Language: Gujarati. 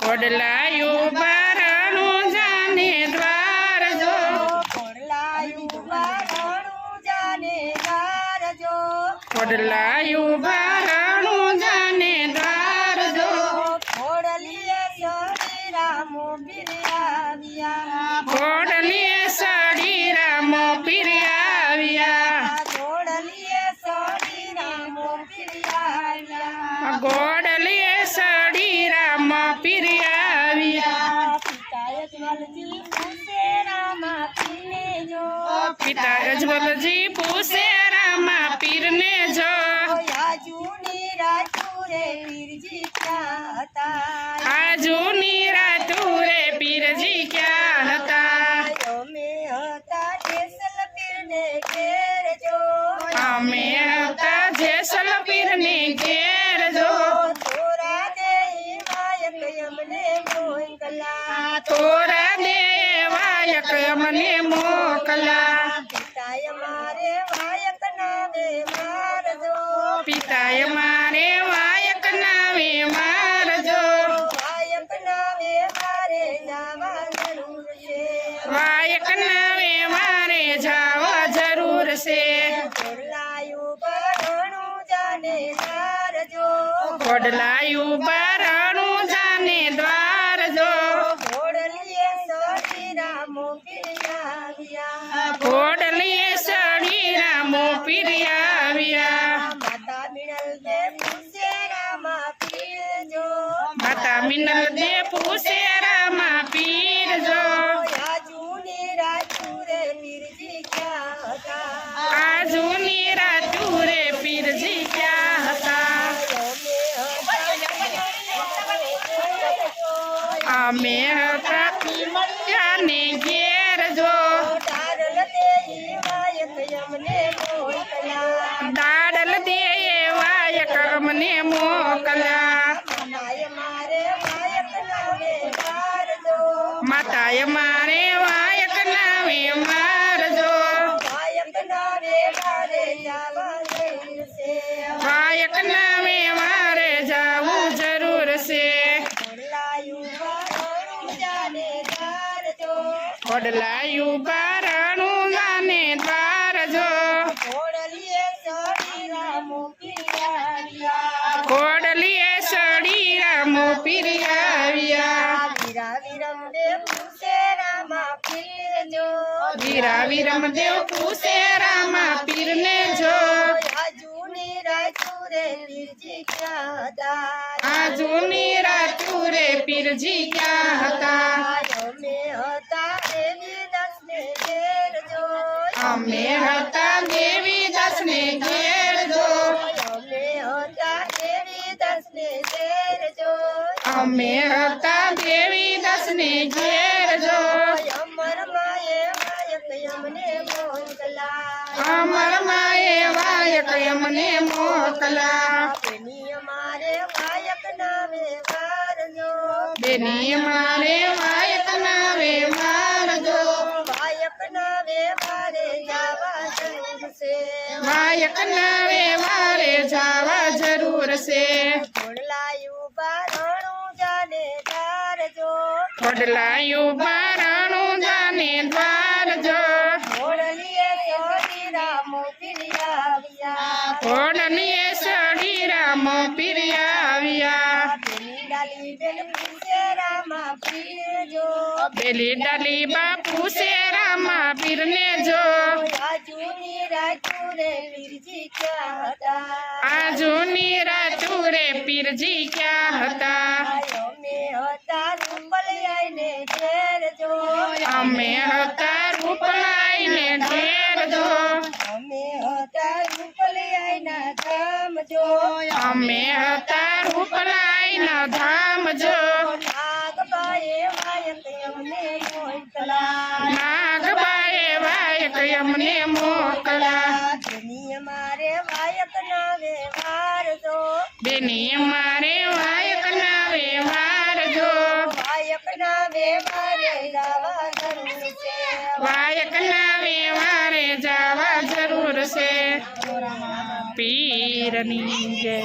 ખોડલાયું બારણું જાને દ્વાર જો ખોડલાયું બારણું જાને દ્વાર જો ખોડલાયું બારણું જાને દ્વાર જો ખોડલીએ સડી રામો પીર આવ્યા ખોડલીએ સડી રામો પીર આવ્યા ખોડલીએ સડી રામો પીર આવ્યા ગોડલીએ સડી રામ પીર આવ્યા પિતા અજમલજી પૂછે રામા પીરને જો પિતા અજમલજી પૂછે રામા પીરને જો આજુની રાતુ રે પીરજી ક્યાં હતા આજુની રાતુ રે પીરજી ક્યાં હતા અમે હતા જેસલ પીરને ઘેર જો અમે હતા જેસલ પીરને ઘેર જો તોરા દે વાયક અમને મોકલા તોરા દે વાયક અમને મોકલા પિતાએ મારે વાયક નામે મારજો પિતાએ મારે વાયક નાવે મારજો વાયક નામે મારે જવા જરૂર છે વાયક નાવે મારે જાવા જરૂર છે ખોડલાયું બારણું જાને દ્વારજો ખોડલાયું બારણું જાને દ્વાર જો ખોડલીએ સડી રામો પીર આવ્યા ખોડલીએ સડી રામો પીર આવ્યા માતા મિનલ દે પૂછે રામા પીર જો માતા મિનલ દે પૂછે રામા પીર જો આજુની રાતુ રે પીરજી ક્યાં હતા આજુની રાતુ રે પીરજી ક્યાં હતા અમે હતા પીરને ઘેર જો તારલ દેહી વાયક અમને મોકલા દાડલ દે વાયક અમને મોકલ્યા માતાએ મારે વાયક નામે મારજો માતાએ મારે વાયક નાવે મારજો વાયક નામે મારે જવા જરૂર છે વાયક નાવે મારે જાવું જરૂર છે ખોડલાયું બારણું જાને દ્વારજો ખોડલાયું બારણું જાને દ્વાર જો ખોડલીએ સડી રામો પીર આવ્યા ખોડલીએ સડી રામો પીર આવ્યા વીરા વિરમ દેવ પૂછે રામા પીર જો વીરા વિરમ દેવ પૂછે રામા પીરને જો આજુની રાતુ રે પીરજી ક્યાં હતા આજુની રાતુ રે પીરજી ક્યાં હતા અમે હતા દેવી દસને ઘેર જો અમે હતા દેવી દસને ઘેર જો અમે હતા દેવી દસને ઘેર જો અમે હતા દેવી દસને ઘેર જો અમર માએ વાયક અમને મોકલા અમર માએ વાયક અમને મોકલા બેની અમારે વાયક નામે મારજો બેની મારે વાયક નાવે મારજો વાયક નામે મારે જવા જરૂર છે વાયક નાવે મારે જાવા જરૂર છે ખોડલાયું બારણું જાને દ્વારજો ખોડલાયું બારણું જાને દ્વાર જો ખોડલીએ સડી રામો પીર આવ્યા ખોડલીએ સડી રામો પીર આવ્યા બેની ડાલી બેન પૂછે રામા પીર જો પેલી ડાલી બાપુ છે રામા પીરને જો આજુની રાતુ રે પીરજી ક્યાં હતા આજુની રાતુ રે પીરજી ક્યાં હતા અમે હતા રૂપલિયાઈને ઘેર જો અમે હતા રૂપલાઈને ઘેર જો અમે હતા રૂપલિયાઈના ધામ જો અમે હતા રૂપલાઈના ધામ જો નાગબાએ વાયક અમને મોકલા નાગબાએ વાયક અમને મોકલા બેની અમારે વાયક નાવે મારજો બેની મારે વાયક નાવે મારજો વાયક નાવે મારે જવા જરૂર છે વાયક નાવે મારે જાવા જરૂર છે પીરની જય